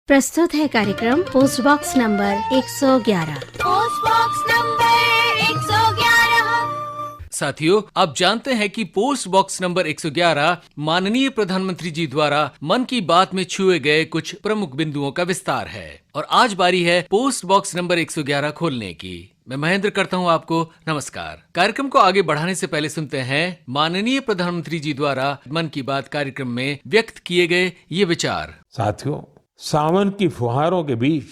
प्रस्तुत है कार्यक्रम post box number 111। Post box number 111। साथियों, आप जानते हैं कि पोस्ट बॉक्स नंबर 111 माननीय प्रधानमंत्री जी द्वारा मन की बात में छुए गए कुछ प्रमुख बिंदुओं का विस्तार है और आज बारी है पोस्ट बॉक्स नंबर 111 खोलने की। मैं महेंद्र करता हूं आपको नमस्कार। कार्यक्रम को आगे बढ़ाने से पहले सुनते हैं माननीय प्रधानमंत्री जी द्वारा मन की बात कार्यक्रम में व्यक्त किए गए ये विचार। साथियों, सावन की फुहारों के बीच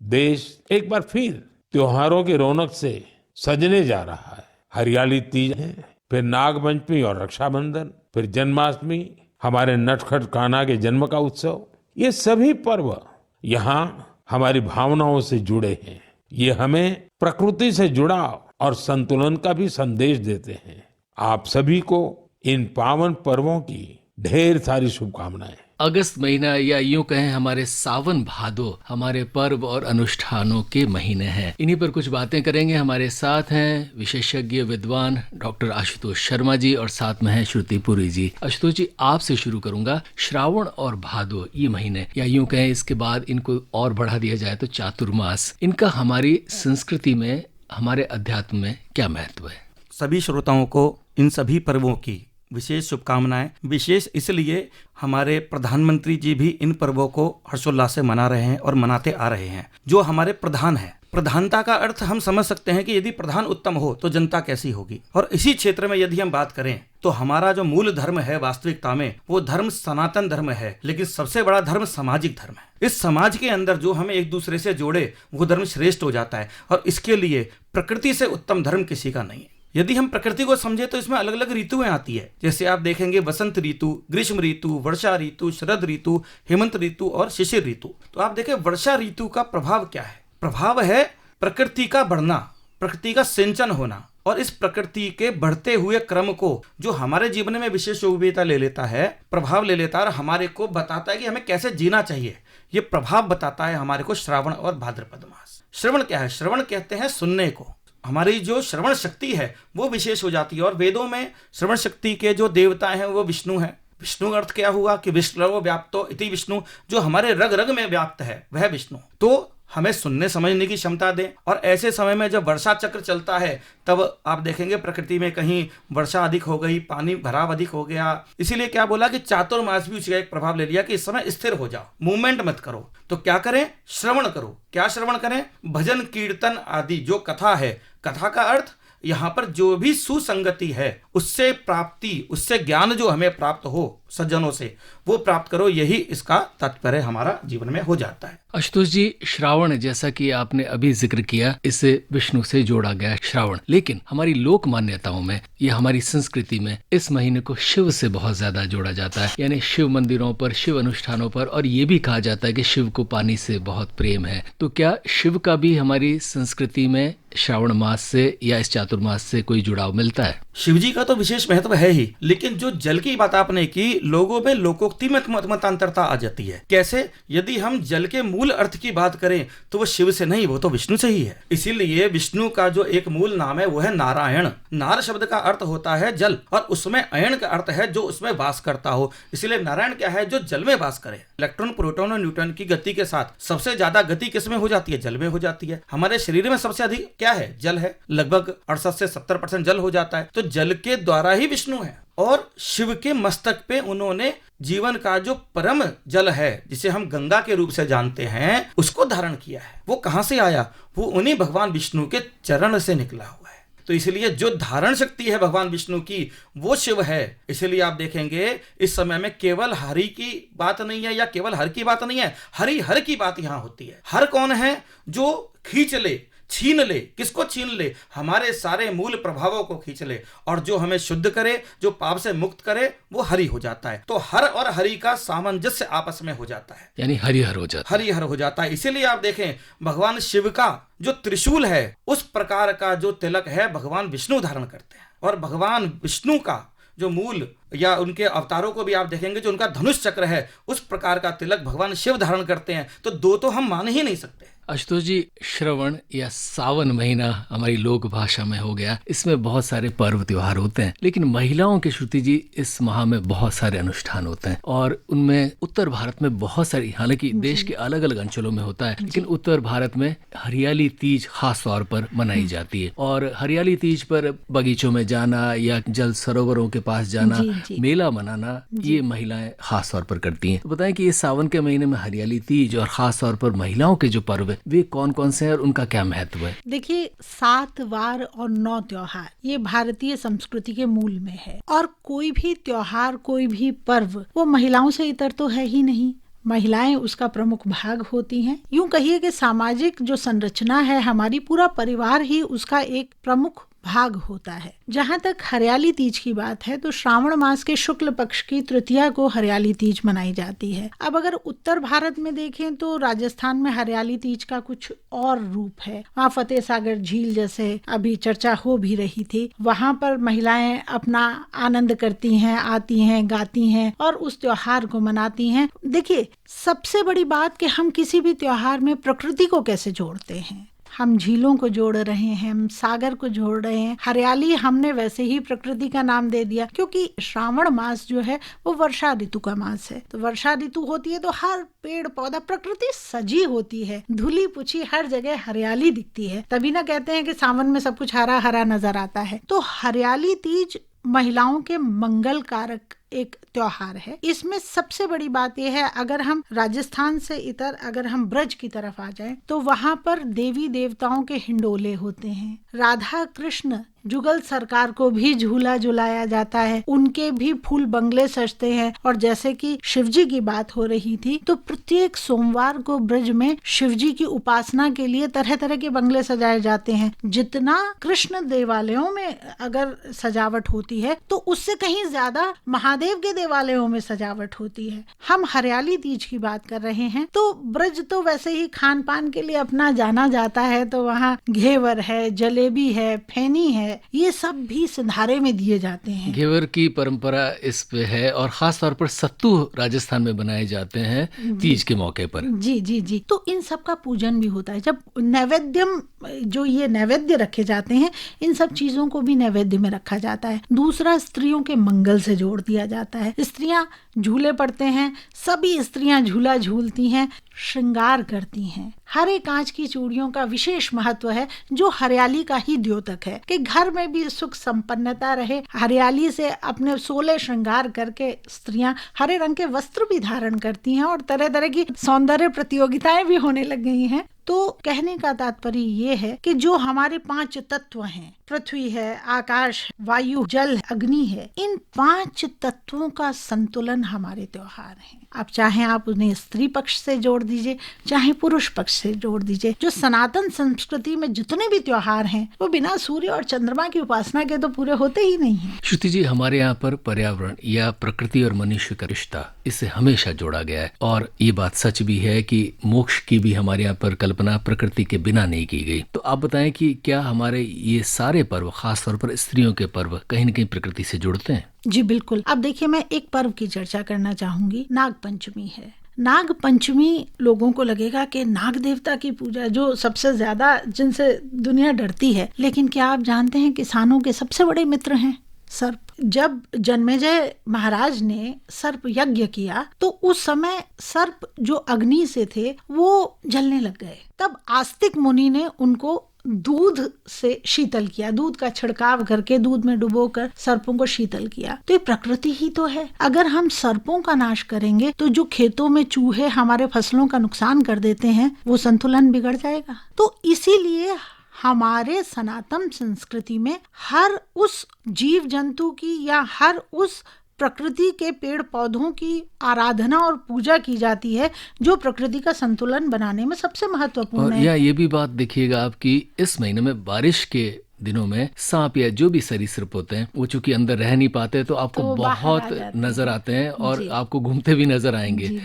देश एक बार फिर त्योहारों की रौनक से सजने जा रहा है। हरियाली तीज है, फिर नागपंचमी और रक्षाबंधन, फिर जन्माष्टमी, हमारे नटखट कान्हा के जन्म का उत्सव। ये सभी पर्व यहाँ हमारी भावनाओं से जुड़े हैं। ये हमें प्रकृति से जुड़ाव और संतुलन का भी संदेश देते हैं। आप सभी को इन पावन पर्वों की ढेर सारी शुभकामनाएं। अगस्त महीना या यूं कहें हमारे सावन भादो हमारे पर्व और अनुष्ठानों के महीने हैं। इन्हीं पर कुछ बातें करेंगे। हमारे साथ हैं विशेषज्ञ विद्वान डॉक्टर आशुतोष शर्मा जी और साथ में हैं श्रुति पुरी जी। आशुतोष जी, आपसे शुरू करूंगा। श्रावण और भादो ये महीने, या यूं कहें इसके बाद इनको और बढ़ा दिया जाए तो चातुर्मास, इनका हमारी संस्कृति में, हमारे अध्यात्म में क्या महत्व है? सभी श्रोताओं को इन सभी पर्वों की विशेष शुभकामनाएं। विशेष इसलिए हमारे प्रधानमंत्री जी भी इन पर्वों को हर्षोल्लास से मना रहे हैं और मनाते आ रहे हैं। जो हमारे प्रधान है, प्रधानता का अर्थ हम समझ सकते हैं कि यदि प्रधान उत्तम हो तो जनता कैसी होगी। और इसी क्षेत्र में यदि हम बात करें तो हमारा जो मूल धर्म है वास्तविकता में, वो धर्म सनातन धर्म है, लेकिन सबसे बड़ा धर्म सामाजिक धर्म है। इस समाज के अंदर जो हमें एक दूसरे से जोड़े वो धर्म श्रेष्ठ हो जाता है और इसके लिए प्रकृति से उत्तम धर्म किसी का नहीं है। यदि हम प्रकृति को समझे तो इसमें अलग अलग ऋतुएं आती है। जैसे आप देखेंगे वसंत ऋतु, ग्रीष्म ऋतु, वर्षा ऋतु, शरद ऋतु, हेमंत ऋतु और शिशिर ऋतु। तो आप देखें वर्षा ऋतु का प्रभाव क्या है? प्रभाव है प्रकृति का बढ़ना, प्रकृति का सिंचन होना। और इस प्रकृति के बढ़ते हुए क्रम को जो हमारे जीवन में विशेष उपयोगिता ले लेता है, प्रभाव ले लेता है और हमारे को बताता है कि हमें कैसे जीना चाहिए। ये प्रभाव बताता है हमारे को श्रावण और भाद्रपद मास। श्रवण क्या है? श्रवण कहते हैं सुनने को। हमारी जो श्रवण शक्ति है वो विशेष हो जाती है। और वेदों में श्रवण शक्ति के जो देवता हैं वो विष्णु हैं। विष्णु का अर्थ क्या हुआ कि विष्णु व्याप्तो इति विष्णु, जो हमारे रग रग में व्याप्त है वह विष्णु। तो हमें सुनने समझने की क्षमता दें। और ऐसे समय में जब वर्षा चक्र चलता है तब आप देखेंगे प्रकृति में कहीं वर्षा अधिक हो गई, पानी भराव अधिक हो गया। इसीलिए क्या बोला कि चातुर्मास भी उसका एक प्रभाव ले लिया कि इस समय स्थिर हो जाओ, मूवमेंट मत करो। तो क्या करें? श्रवण करो। क्या श्रवण करें? भजन कीर्तन आदि जो कथा है, कथा का अर्थ यहाँ पर जो भी सुसंगति है उससे प्राप्ति, उससे ज्ञान जो हमें प्राप्त हो सज्जनों से, वो प्राप्त करो। यही इसका तात्पर्य हमारा जीवन में हो जाता है। आशुतोष जी, श्रावण जैसा कि आपने अभी जिक्र किया, इसे विष्णु से जोड़ा गया श्रावण, लेकिन हमारी लोक मान्यताओं में या हमारी संस्कृति में इस महीने को शिव से बहुत ज्यादा जोड़ा जाता है। यानी शिव मंदिरों पर, शिव अनुष्ठानों पर, और ये भी कहा जाता है कि शिव को पानी से बहुत प्रेम है। तो क्या शिव का भी हमारी संस्कृति में श्रावण मास से या इस चातुर्मास से कोई जुड़ाव मिलता है? शिव जी का तो विशेष महत्व है ही, लेकिन जो जल की बात आपने की, लोगों में लोकोक्ति में मतांतरता आ जाती है। कैसे? यदि हम जल के मूल अर्थ की बात करें तो वो शिव से नहीं, वो तो विष्णु से ही है। इसीलिए विष्णु का जो एक मूल नाम है वो है नारायण। नार शब्द का अर्थ होता है जल और उसमें अयन का अर्थ है जो उसमें वास करता हो। इसलिए नारायण क्या है? जो जल में वास करे। इलेक्ट्रॉन, प्रोटॉन और न्यूट्रॉन की गति के साथ सबसे ज्यादा गति किसमें हो जाती है? जल में हो जाती है। हमारे शरीर में सबसे अधिक क्या है? जल है। लगभग 68 से 70% जल हो जाता है। तो जल के द्वारा ही विष्णु है। और शिव के मस्तक पे उन्होंने जीवन का जो परम जल है, जिसे हम गंगा के रूप से जानते हैं, उसको धारण किया है। वो कहां से आया? वो उन्हीं भगवान विष्णु के चरण से निकला हुआ है। तो इसलिए जो धारण शक्ति है भगवान विष्णु की, वो शिव है। इसलिए आप देखेंगे इस समय में केवल हरि की बात नहीं है या केवल हर की बात नहीं है, हरि हर की बात यहां होती है। हर कौन है? जो खींच ले, छीन ले। किसको छीन ले? हमारे सारे मूल प्रभावों को खींच ले और जो हमें शुद्ध करे, जो पाप से मुक्त करे, वो हरि हो जाता है। तो हर और हरि का सामंजस्य आपस में हो जाता है, यानी हरिहर हो जाता है। हरिहर हो जाता है। इसीलिए आप देखें भगवान शिव का जो त्रिशूल है, उस प्रकार का जो तिलक है भगवान विष्णु धारण करते हैं। और भगवान विष्णु का जो मूल या उनके अवतारों को भी आप देखेंगे, जो उनका धनुष चक्र है, उस प्रकार का तिलक भगवान शिव धारण करते हैं। तो दो तो हम मान ही नहीं सकते। आशुतोष जी, श्रवण या सावन महीना हमारी लोक भाषा में हो गया, इसमें बहुत सारे पर्व त्योहार होते हैं, लेकिन महिलाओं के श्रुति जी इस माह में बहुत सारे अनुष्ठान होते हैं और उनमें उत्तर भारत में बहुत सारी, हालांकि देश के अलग अलग अंचलों में होता है, लेकिन उत्तर भारत में हरियाली तीज खास तौर पर मनाई जाती है। और हरियाली तीज पर बगीचों में जाना या जल सरोवरों के पास जाना, मेला मनाना, ये महिलाएं खास तौर पर करती हैं। तो बताएं कि ये सावन के महीने में हरियाली तीज और खास तौर पर महिलाओं के जो पर्व है वे कौन कौन से हैं और उनका क्या महत्व है? देखिए, 7 वार और 9 त्योहार ये भारतीय संस्कृति के मूल में है और कोई भी त्योहार, कोई भी पर्व वो महिलाओं से इतर तो है ही नहीं। महिलाएं उसका प्रमुख भाग होती हैं। यूं कहिए कि सामाजिक जो संरचना है हमारी, पूरा परिवार ही उसका एक प्रमुख भाग होता है। जहाँ तक हरियाली तीज की बात है तो श्रावण मास के शुक्ल पक्ष की तृतीया को हरियाली तीज मनाई जाती है। अब अगर उत्तर भारत में देखें तो राजस्थान में हरियाली तीज का कुछ और रूप है। वहाँ फतेह सागर झील, जैसे अभी चर्चा हो भी रही थी, वहाँ पर महिलाएं अपना आनंद करती हैं, आती हैं, गाती हैं और उस त्योहार को मनाती हैं। देखिए, सबसे बड़ी बात कि हम किसी भी त्योहार में प्रकृति को कैसे जोड़ते हैं। हम झीलों को जोड़ रहे हैं, हम सागर को जोड़ रहे हैं। हरियाली हमने वैसे ही प्रकृति का नाम दे दिया क्योंकि श्रावण मास जो है वो वर्षा ऋतु का मास है। तो वर्षा ऋतु होती है तो हर पेड़ पौधा, प्रकृति सजी होती है, धुली पुछी हर जगह हरियाली दिखती है। तभी ना कहते हैं कि सावन में सब कुछ हरा हरा नजर आता है। तो हरियाली तीज महिलाओं के मंगल कारक एक त्योहार है। इसमें सबसे बड़ी बात यह है, अगर हम राजस्थान से इतर अगर हम ब्रज की तरफ आ जाएं तो वहाँ पर देवी देवताओं के हिंडोले होते हैं। राधा कृष्ण जुगल सरकार को भी झूला झुलाया जाता है, उनके भी फूल बंगले सजते हैं। और जैसे कि शिवजी की बात हो रही थी तो प्रत्येक सोमवार को ब्रज में शिवजी की उपासना के लिए तरह तरह के बंगले सजाए जाते हैं। जितना कृष्ण देवालयों में अगर सजावट होती है तो उससे कहीं ज्यादा महादेव के देवालयों में सजावट होती है। हम हरियाली तीज की बात कर रहे हैं तो ब्रज तो वैसे ही खान पान के लिए अपना जाना जाता है, तो वहाँ घेवर है, जलेबी है, फैनी है, ये सब भी सिंधारे में दिए जाते हैं। घेवर की परंपरा इस पे है और खास तौर पर सत्तू राजस्थान में बनाए जाते हैं तीज के मौके पर। जी जी जी। तो इन सब का पूजन भी होता है। जब नैवेद्यम, जो ये नैवेद्य रखे जाते हैं, इन सब चीजों को भी नैवेद्य में रखा जाता है। दूसरा, स्त्रियों के मंगल से जोड़ दिया जाता है। स्त्रियां झूले पड़ते हैं, सभी स्त्रियां झूला झूलती हैं, श्रृंगार करती हैं। हरे कांच की चूड़ियों का विशेष महत्व है जो हरियाली का ही द्योतक है कि घर में भी सुख संपन्नता रहे। हरियाली से अपने 16 श्रृंगार करके स्त्रियां हरे रंग के वस्त्र भी धारण करती हैं और तरह तरह की सौंदर्य प्रतियोगिताएं भी होने लग गई हैं। तो कहने का तात्पर्य ये है कि जो हमारे 5 तत्व हैं, पृथ्वी है, आकाश, वायु, जल, अग्नि है, इन 5 तत्वों का संतुलन हमारे त्योहार हैं। अब चाहे आप उन्हें स्त्री पक्ष से जोड़ दीजिए, चाहे पुरुष पक्ष से जोड़ दीजिए। जो सनातन संस्कृति में जितने भी त्योहार हैं वो बिना सूर्य और चंद्रमा की उपासना के तो पूरे होते ही नहीं हैं। श्रुति जी, हमारे यहाँ पर पर्यावरण या प्रकृति और मनुष्य का रिश्ता, इससे हमेशा जोड़ा गया है और ये बात सच भी है कि मोक्ष की भी हमारे यहाँ पर कल्पना प्रकृति के बिना नहीं की गई। तो आप बताएं कि क्या हमारे ये सारे पर्व, खासतौर पर स्त्रियों के पर्व, कहीं न कहीं प्रकृति से जुड़ते हैं? जी बिल्कुल। अब देखिए, मैं एक पर्व की चर्चा करना चाहूंगी। नाग पंचमी है। नाग पंचमी, लोगों को लगेगा कि नाग देवता की पूजा, जो सबसे ज्यादा जिनसे दुनिया डरती है, लेकिन क्या आप जानते हैं किसानों के सबसे बड़े मित्र हैं सर्प। जब जन्मेजय महाराज ने सर्प यज्ञ किया तो उस समय सर्प जो अग्नि से थे वो जलने लग गए। तब आस्तिक मुनि ने उनको दूध से शीतल किया, दूध का छिड़काव करके दूध में डुबोकर सर्पों को शीतल किया। तो ये प्रकृति ही तो है। अगर हम सर्पों का नाश करेंगे तो जो खेतों में चूहे हमारे फसलों का नुकसान कर देते हैं, वो संतुलन बिगड़ जाएगा। तो इसीलिए हमारे सनातन संस्कृति में हर उस जीव जंतु की या हर उस प्रकृति के पेड़ पौधों की आराधना और पूजा की जाती है जो प्रकृति का संतुलन बनाने में सबसे महत्वपूर्ण है। या ये भी बात देखिएगा आपकी, इस महीने में बारिश के दिनों में सांप या जो भी सरीसृप होते हैं वो चूंकि अंदर रह नहीं पाते तो आपको तो बहुत नजर आते हैं और आपको घूमते भी नजर आएंगे।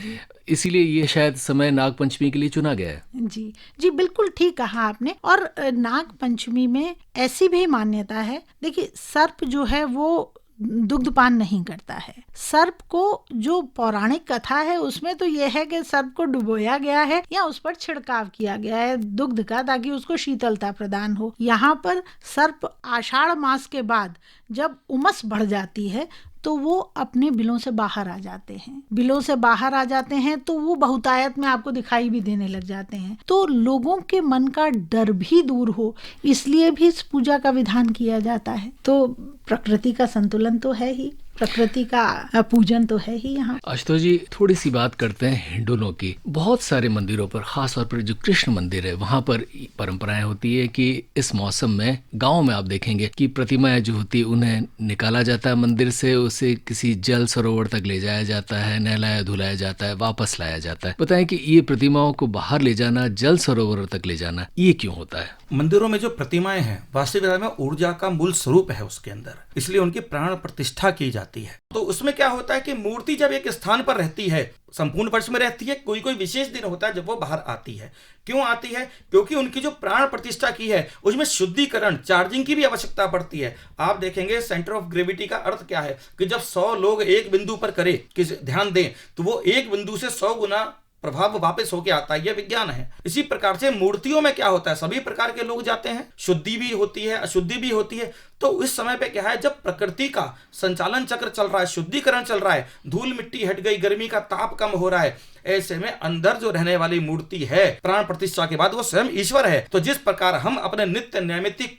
इसीलिए ये शायद समय नाग पंचमी के लिए चुना गया है। जी जी, बिल्कुल ठीक कहा आपने। और नाग पंचमी में ऐसी भी मान्यता है, देखिए सर्प जो है वो दुग्धपान नहीं करता है। सर्प को जो पौराणिक कथा है उसमें तो यह है कि सर्प को डुबोया गया है या उस पर छिड़काव किया गया है दुग्ध का, ताकि उसको शीतलता प्रदान हो। यहाँ पर सर्प आषाढ़ मास के बाद जब उमस बढ़ जाती है तो वो अपने बिलों से बाहर आ जाते हैं। बिलों से बाहर आ जाते हैं तो वो बहुतायत में आपको दिखाई भी देने लग जाते हैं। तो लोगों के मन का डर भी दूर हो, इसलिए भी इस पूजा का विधान किया जाता है। तो प्रकृति का संतुलन तो है ही, प्रकृति का पूजन तो है ही यहाँ। आशुतोष जी, थोड़ी सी बात करते हैं हिंडोलों की। बहुत सारे मंदिरों पर, खास तौर पर जो कृष्ण मंदिर है, वहाँ पर परंपराएं होती है कि इस मौसम में गांव में आप देखेंगे कि प्रतिमाएं जो होती है उन्हें निकाला जाता है मंदिर से, उसे किसी जल सरोवर तक ले जाया जाता है, नहलाया धुलाया जाता है, वापस लाया जाता है। बताएं कि ये प्रतिमाओं को बाहर ले जाना, जल सरोवर तक ले जाना, ये क्यों होता है? मंदिरों में जो प्रतिमाएं हैं वास्तविक में ऊर्जा का मूल स्वरूप है उसके अंदर, इसलिए उनकी प्राण प्रतिष्ठा की जाती है। तो उसमें क्या होता है कि मूर्ति जब एक स्थान पर रहती है, संपूर्ण वर्ष में रहती है, कोई कोई विशेष दिन होता है जब वो बाहर आती है। क्यों आती है? क्योंकि उनकी जो प्राण प्रतिष्ठा की है उसमें शुद्धिकरण, चार्जिंग की भी आवश्यकता पड़ती है। आप देखेंगे सेंटर ऑफ ग्रेविटी का अर्थ क्या है कि जब 100 लोग एक बिंदु पर करें, ध्यान दें, तो वो एक बिंदु से 100 गुना प्रभाव वापस होके आता है। यह विज्ञान है। इसी प्रकार से मूर्तियों में क्या होता है, सभी प्रकार के लोग जाते हैं, शुद्धि भी होती है, अशुद्धि भी होती है। तो इस समय पे क्या है, जब प्रकृति का संचालन चक्र चल रहा है, शुद्धिकरण चल रहा है, धूल मिट्टी हट गई, गर्मी का ताप कम हो रहा है, ऐसे में अंदर जो रहने वाली मूर्ति है प्राण प्रतिष्ठा के बाद वो स्वयं ईश्वर है। तो जिस प्रकार हम अपने नित्य नैमित्तिक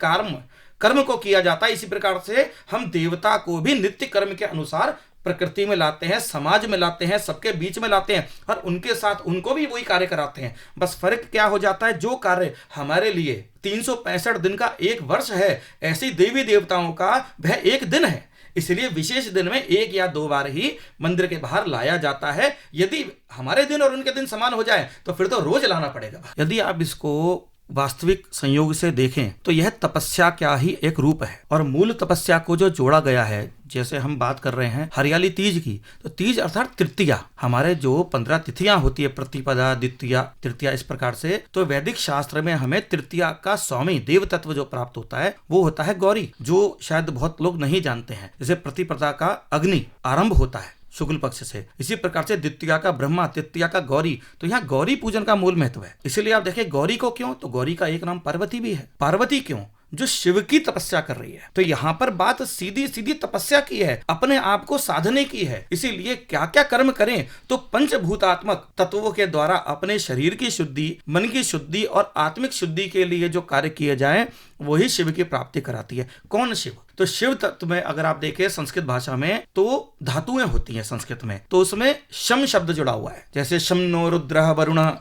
कर्म को किया जाता है, इसी प्रकार से हम देवता को भी नित्य कर्म के अनुसार प्रकृति में लाते हैं, समाज में लाते हैं, सबके बीच में लाते हैं और उनके साथ उनको भी वही कार्य कराते हैं। बस फर्क क्या हो जाता है, जो कार्य हमारे लिए 365 दिन का एक वर्ष है, ऐसे देवी देवताओं का वह एक दिन है। इसलिए विशेष दिन में 1 या 2 बार ही मंदिर के बाहर लाया जाता है। यदि हमारे दिन और उनके दिन समान हो जाए तो फिर तो रोज लाना पड़ेगा। यदि आप इसको वास्तविक संयोग से देखें तो यह तपस्या क्या ही एक रूप है, और मूल तपस्या को जो जोड़ा गया है, जैसे हम बात कर रहे हैं हरियाली तीज की, तो तीज अर्थात तृतीया, हमारे जो 15 तिथियां होती है, प्रतिपदा, द्वितीया, तृतीया, इस प्रकार से। तो वैदिक शास्त्र में हमें तृतीया का स्वामी देव तत्व जो प्राप्त होता है वो होता है गौरी, जो शायद बहुत लोग नहीं जानते हैं। जैसे प्रतिपदा का अग्नि आरंभ होता है शुक्ल पक्ष से, इसी प्रकार से द्वितीया का ब्रह्मा, तृतीया का गौरी। तो यहाँ गौरी पूजन का मूल महत्व है। इसलिए आप देखें गौरी को क्यों, तो गौरी का एक नाम पार्वती भी है। पार्वती क्यों? जो शिव की तपस्या कर रही है। तो यहाँ पर बात सीधी सीधी तपस्या की है, अपने आप को साधने की है। इसीलिए क्या क्या कर्म करें, तो पंचभूतात्मक तत्वों के द्वारा अपने शरीर की शुद्धि, मन की शुद्धि और आत्मिक शुद्धि के लिए जो कार्य किए जाएं वही शिव की प्राप्ति कराती है। कौन शिव? तो शिव तत्व में अगर आप देखें संस्कृत भाषा में तो धातुएं होती हैं संस्कृत में, तो उसमें शम शब्द जुड़ा हुआ है। जैसे शमनो रुद्रः वरुणः,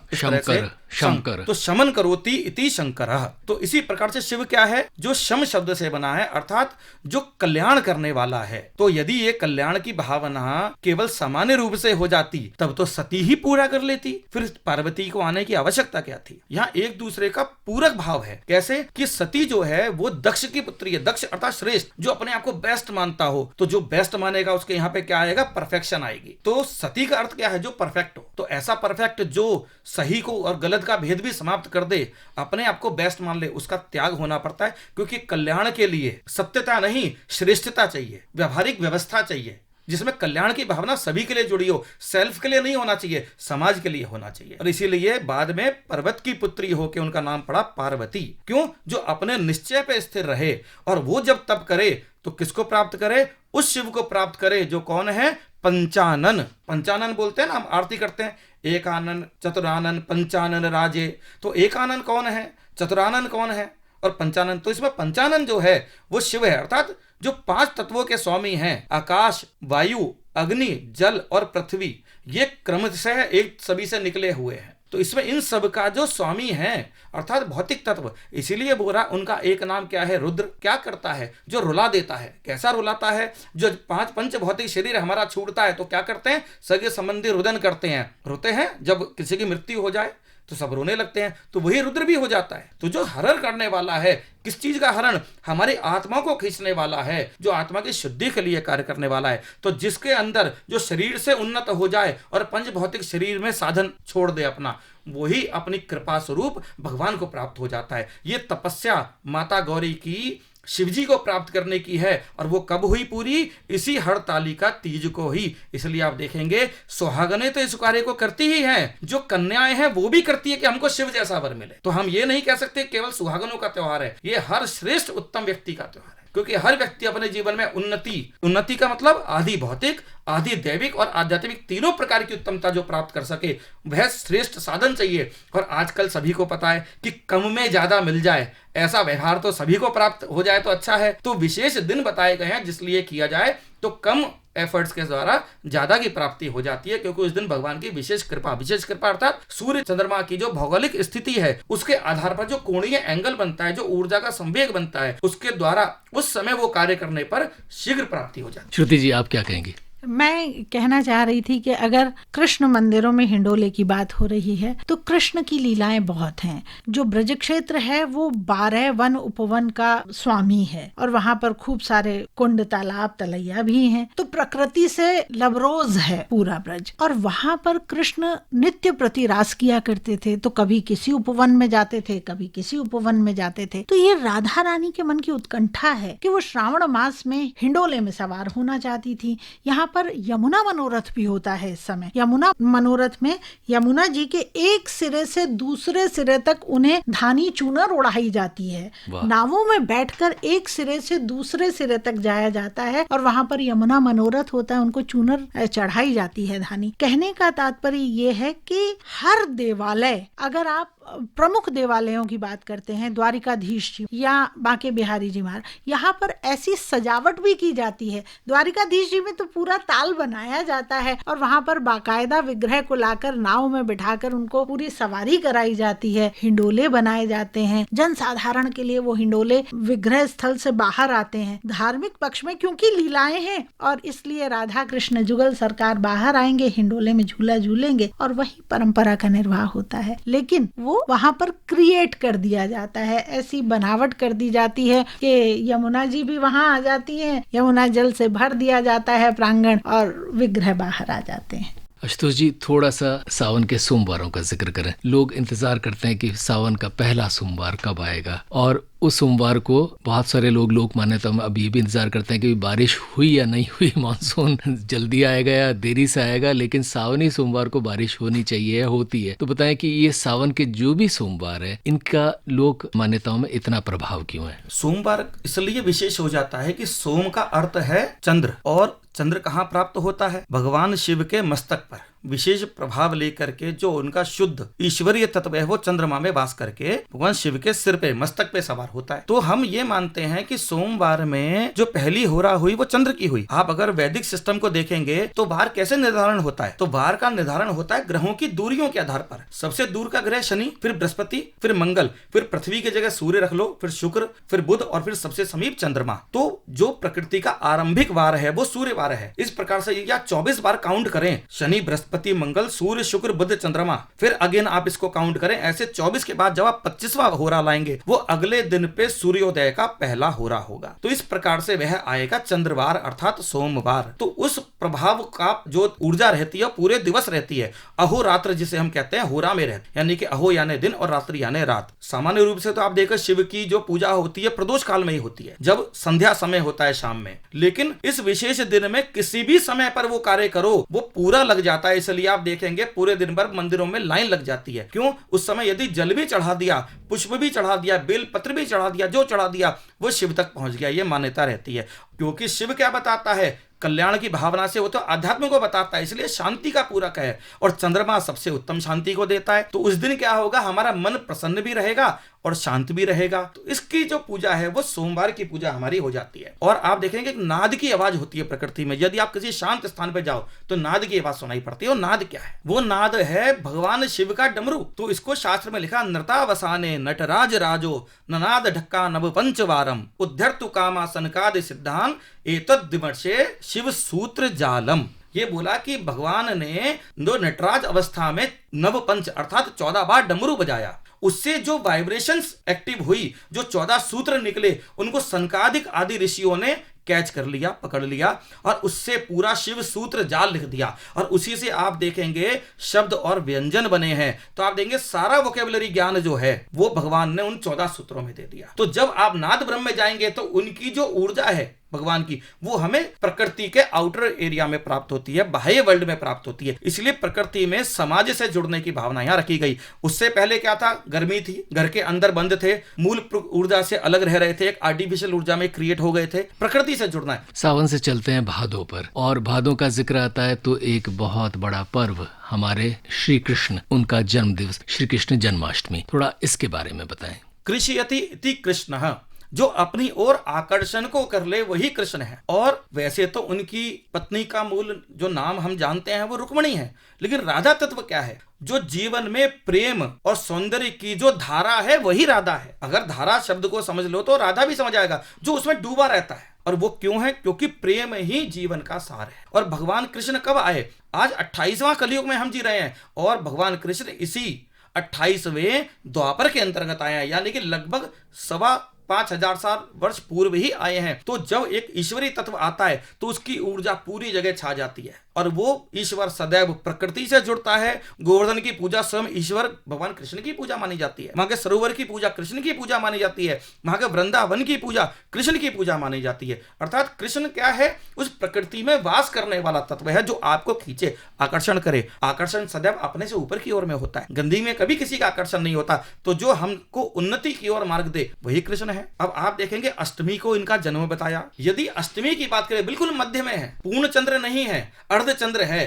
शंकर, तो शमन करोति इति शंकरः। तो इसी प्रकार से शिव क्या है, जो शम शब्द से बना है, अर्थात जो कल्याण करने वाला है। तो यदि ये कल्याण की भावना केवल सामान्य रूप से हो जाती तब तो सती ही पूरा कर लेती, फिर पार्वती को आने की आवश्यकता क्या थी। यहाँ एक दूसरे का पूरक भाव है। कैसे कि सती जो है वो दक्ष की पुत्री है, दक्ष अर्थात श्रेष्ठ, जो अपने आप को बेस्ट मानता हो। तो जो बेस्ट मानेगा उसके यहाँ पे क्या आएगा, परफेक्शन आएगी। तो सती का अर्थ क्या है, जो परफेक्ट हो। तो ऐसा परफेक्ट जो सही को और गलत का भेद भी समाप्त कर दे, अपने आप को बेस्ट मान ले, उसका त्याग होना पड़ता है। क्योंकि कल्याण के लिए सत्यता नहीं, श्रेष्ठता चाहिए, व्यवहारिक व्यवस्था चाहिए, जिसमें कल्याण की भावना सभी के लिए जुड़ी हो, सेल्फ के लिए नहीं होना चाहिए, समाज के लिए होना चाहिए। और इसीलिए बाद में पर्वत की पुत्री होकर उनका नाम पड़ा पार्वती। क्यों? जो अपने निश्चय पे स्थिर रहे, और वो जब तप करे तो किसको प्राप्त करे, उस शिव को प्राप्त करे जो कौन है, पंचानन। पंचानन बोलते हैं ना, हम आरती करते हैं, एकानन, चतुरानन, पंचानन राजे। तो एकानन कौन है, चतुरानन कौन है और पंचानन? तो इसमें पंचानन जो है वो शिव है, अर्थात जो 5 तत्वों के स्वामी हैं, आकाश, वायु, अग्नि, जल और पृथ्वी, ये क्रमशः एक सभी से निकले हुए हैं। तो इसमें इन सब का जो स्वामी है अर्थात भौतिक तत्व, इसीलिए बोला उनका एक नाम क्या है, रुद्र। क्या करता है, जो रुला देता है। कैसा रुलाता है, जो 5 पंच भौतिक शरीर हमारा छूटता है तो क्या करते हैं, सगे संबंधी रुदन करते हैं, रोते हैं। जब किसी की मृत्यु हो जाए तो सब रोने लगते हैं, तो वही रुद्र भी हो जाता है। तो जो हरण करने वाला है, किस चीज का हरण, हमारी आत्मा को खींचने वाला है, जो आत्मा की शुद्धि के लिए कार्य करने वाला है। तो जिसके अंदर जो शरीर से उन्नत हो जाए और पंच भौतिक शरीर में साधन छोड़ दे अपना, वही अपनी कृपा स्वरूप भगवान को प्राप्त हो जाता है। ये तपस्या माता गौरी की शिवजी को प्राप्त करने की है। और वो कब हुई पूरी? इसी हरतालिका तीज को ही। इसलिए आप देखेंगे सुहागनें तो इस कार्य को करती ही हैं, जो कन्याएं हैं वो भी करती है कि हमको शिव जैसा वर मिले। तो हम ये नहीं कह सकते केवल सुहागनों का त्योहार है, ये हर श्रेष्ठ उत्तम व्यक्ति का त्योहार है। क्योंकि हर व्यक्ति अपने जीवन में उन्नति का मतलब आदि भौतिक, आदि दैविक और आध्यात्मिक तीनों प्रकार की उत्तमता जो प्राप्त कर सके, वह श्रेष्ठ साधन चाहिए। और आजकल सभी को पता है कि कम में ज्यादा मिल जाए, ऐसा व्यवहार तो सभी को प्राप्त हो जाए तो अच्छा है। तो विशेष दिन बताए गए हैं जिसलिए किया जाए तो कम एफर्ट्स के द्वारा ज्यादा की प्राप्ति हो जाती है, क्योंकि उस दिन भगवान की विशेष कृपा अर्थात सूर्य चंद्रमा की जो भौगोलिक स्थिति है उसके आधार पर जो कोणीय एंगल बनता है, जो ऊर्जा का संवेग बनता है, उसके द्वारा उस समय वो कार्य करने पर शीघ्र प्राप्ति हो जाती है। श्रुति जी, आप क्या कहेंगी? मैं कहना चाह रही थी कि अगर कृष्ण मंदिरों में हिंडोले की बात हो रही है तो कृष्ण की लीलाएं बहुत हैं। जो ब्रज क्षेत्र है वो 12 वन उपवन का स्वामी है और वहाँ पर खूब सारे कुंड, तालाब, तलैया भी हैं। तो प्रकृति से लबरोज है पूरा ब्रज। और वहाँ पर कृष्ण नित्य प्रतिरास किया करते थे। तो कभी किसी उपवन में जाते थे, कभी किसी उपवन में जाते थे। तो ये राधा रानी के मन की उत्कंठा है कि वो श्रावण मास में हिंडोले में सवार होना चाहती थी। यहाँ पर यमुना मनोरथ भी होता है इस समय। यमुना मनोरथ में यमुना जी के एक सिरे से दूसरे सिरे तक उन्हें धानी चूनर उड़ाई जाती है। नावों में बैठकर एक सिरे से दूसरे सिरे तक जाया जाता है और वहां पर यमुना मनोरथ होता है, उनको चूनर चढ़ाई जाती है धानी। कहने का तात्पर्य ये है कि हर देवालय, अगर आप प्रमुख देवालयों की बात करते हैं, द्वारिकाधीश जी या बांके बिहारी जी महाराज, यहाँ पर ऐसी सजावट भी की जाती है। द्वारिकाधीश जी में तो पूरा ताल बनाया जाता है और वहाँ पर बाकायदा विग्रह को लाकर नाव में बिठाकर उनको पूरी सवारी कराई जाती है। हिंडोले बनाए जाते हैं जन साधारण के लिए। वो हिंडोले विग्रह स्थल से बाहर आते हैं। धार्मिक पक्ष में क्योंकि लीलाएं हैं और इसलिए राधा कृष्ण जुगल सरकार बाहर आएंगे, हिंडोले में झूला झूलेंगे और वही परंपरा का निर्वाह होता है। लेकिन वो वहां पर क्रिएट कर दिया जाता है, ऐसी बनावट कर दी जाती है कि यमुना जी भी वहां आ जाती हैं, यमुना जल से भर दिया जाता है प्रांगण और विग्रह बाहर आ जाते हैं। आशुतोष जी, थोड़ा सा सावन के सोमवारों का जिक्र करें। लोग इंतजार करते हैं कि सावन का पहला सोमवार कब आएगा, और उस सोमवार को बहुत सारे लोग मान्यता में अभी भी इंतजार करते हैं कि बारिश हुई या नहीं हुई, मानसून जल्दी आएगा या देरी से आएगा, लेकिन सावनी सोमवार को बारिश होनी चाहिए, होती है। तो बताएं कि ये सावन के जो भी सोमवार है, इनका लोक मान्यताओं में इतना प्रभाव क्यों है? सोमवार इसलिए विशेष हो जाता है कि सोम का अर्थ है चंद्र, और चंद्र कहाँ प्राप्त होता है? भगवान शिव के मस्तक पर विशेष प्रभाव लेकर के जो उनका शुद्ध ईश्वरीय तत्व है वो चंद्रमा में वास करके भगवान शिव के सिर पे, मस्तक पे सवार होता है। तो हम ये मानते हैं कि सोमवार में जो पहली होरा हुई वो चंद्र की हुई। आप अगर वैदिक सिस्टम को देखेंगे तो वार कैसे निर्धारण होता है? तो वार का निर्धारण होता है ग्रहों की दूरियों के आधार पर। सबसे दूर का ग्रह शनि, फिर बृहस्पति, फिर मंगल, फिर पृथ्वी की जगह सूर्य रख लो, फिर शुक्र, फिर बुध और फिर सबसे समीप चंद्रमा। तो जो प्रकृति का आरंभिक वार है वो सूर्य वार है। इस प्रकार से या 24 बार काउंट करें, शनि, बृहस्पति, मंगल, सूर्य, शुक्र, बुध, चंद्रमा, फिर अगेन आप इसको काउंट करें, ऐसे 24 के बाद जब आप 25वां होरा लाएंगे वो अगले दिन पे सूर्योदय का पहला होरा होगा। तो इस प्रकार से वह आएगा चंद्रवार अर्थात सोमवार। तो उस प्रभाव का जो ऊर्जा रहती है पूरे दिवस रहती है। अहोरात्र जिसे हम कहते हैं होरा में रहते, यानी कि अहो यानी दिन और रात्रि यानी रात। सामान्य रूप से तो आप देखो शिव की जो पूजा होती है प्रदोष काल में ही होती है, जब संध्या समय होता है शाम में। लेकिन इस विशेष दिन में किसी भी समय पर वो कार्य करो वो पूरा लग जाता है। इसलिए आप देखेंगे पूरे दिन भर मंदिरों में लाइन लग जाती है। क्यों? उस समय यदि जल भी चढ़ा दिया, पुष्प भी चढ़ा दिया, बेल पत्र भी चढ़ा दिया, जो चढ़ा दिया वो शिव तक पहुंच गया, ये मान्यता रहती है। क्योंकि शिव क्या बताता है? कल्याण की भावना से वो तो अध्यात्म को बताता है, इसलिए शांति का पूरक है और चंद्रमा सबसे उत्तम शांति को देता है। तो उस दिन क्या होगा? हमारा मन प्रसन्न भी रहेगा और शांत भी रहेगा। तो इसकी जो पूजा है वो सोमवार की पूजा हमारी हो जाती है। और आप देखेंगे एक नाद की आवाज होती है प्रकृति में। यदि आप किसी शांत स्थान पर जाओ तो नाद की आवाज सुनाई पड़ती है। और नाद क्या है? वो नाद है भगवान शिव का डमरू। तो इसको शास्त्र में लिखा, नृतावसाने नटराज राजो ननाद ढक्का नव पंचवारम उद्धर्तु कामा सनकादि सिद्धान एतद्विमर्शे शिव सूत्र जालम। ये बोला कि भगवान ने दो नटराज अवस्था में नव पंच अर्थात 14 बार डमरू बजाया उससे जो वाइब्रेशंस एक्टिव हुई, जो 14 सूत्र निकले, उनको सनकादिक आदि ऋषियों ने कैच कर लिया, पकड़ लिया और उससे पूरा शिव सूत्र जाल लिख दिया। और उसी से आप देखेंगे शब्द और व्यंजन बने हैं। तो आप देखेंगे सारा वोकेबुलरी ज्ञान जो है वो भगवान ने उन 14 सूत्रों में दे दिया। तो जब आप नाद ब्रह्म में जाएंगे तो उनकी जो ऊर्जा है भगवान की, वो हमें प्रकृति के आउटर एरिया में प्राप्त होती है, बाह्य वर्ल्ड में प्राप्त होती है। इसलिए प्रकृति में समाज से जुड़ने की भावना यहां रखी गई। उससे पहले क्या था, गर्मी थी, घर के अंदर बंद थे, मूल ऊर्जा से अलग रह रहे थे, एक आर्टिफिशियल ऊर्जा में क्रिएट हो गए थे। प्रकृति से जुड़ना है। सावन से चलते हैं भादों पर, और भादों का जिक्र आता है तो एक बहुत बड़ा पर्व हमारे श्री कृष्ण, उनका जन्म दिवस श्री कृष्ण जन्माष्टमी, थोड़ा इसके बारे में बताएं। कृष्यति इति कृष्णः, जो अपनी ओर आकर्षण को कर ले वही कृष्ण है। और वैसे तो उनकी पत्नी का मूल जो नाम हम जानते हैं वो रुक्मिणी है, लेकिन राधा तत्व क्या है? जो जीवन में प्रेम और सौंदर्य की जो धारा है वही राधा है। अगर धारा शब्द को समझ लो तो राधा भी समझ आएगा, जो उसमें डूबा रहता है। और वो क्यों है? क्योंकि प्रेम ही जीवन का सार है। और भगवान कृष्ण कब आए? आज 28वां कलयुग में हम जी रहे हैं, और भगवान कृष्ण इसी 28वें द्वापर के अंतर्गत आए हैं, यानी कि लगभग 5,500 साल वर्ष पूर्व ही आए हैं। तो जब एक ईश्वरीय तत्व आता है तो उसकी ऊर्जा पूरी जगह छा जाती है, और वो ईश्वर सदैव प्रकृति से जुड़ता है। गोवर्धन की पूजा स्वयं ईश्वर भगवान कृष्ण की पूजा मानी जाती है, वहां के सरोवर की पूजा कृष्ण की पूजा मानी जाती है, वहां के वृंदावन की पूजा कृष्ण की पूजा मानी जाती है। अर्थात कृष्ण क्या है? उस प्रकृति में वास करने वाला तत्व है, जो आपको खींचे, आकर्षण करे। आकर्षण सदैव अपने से ऊपर की ओर में होता है, गंदी में कभी किसी का आकर्षण नहीं होता। तो जो हमको उन्नति की ओर मार्ग दे वही कृष्ण है। अब आप देखेंगे अष्टमी को इनका जन्म बताया। यदि अष्टमी की बात करें, बिल्कुल मध्य में है, पूर्ण चंद्र नहीं है, अर्ध चंद्र है।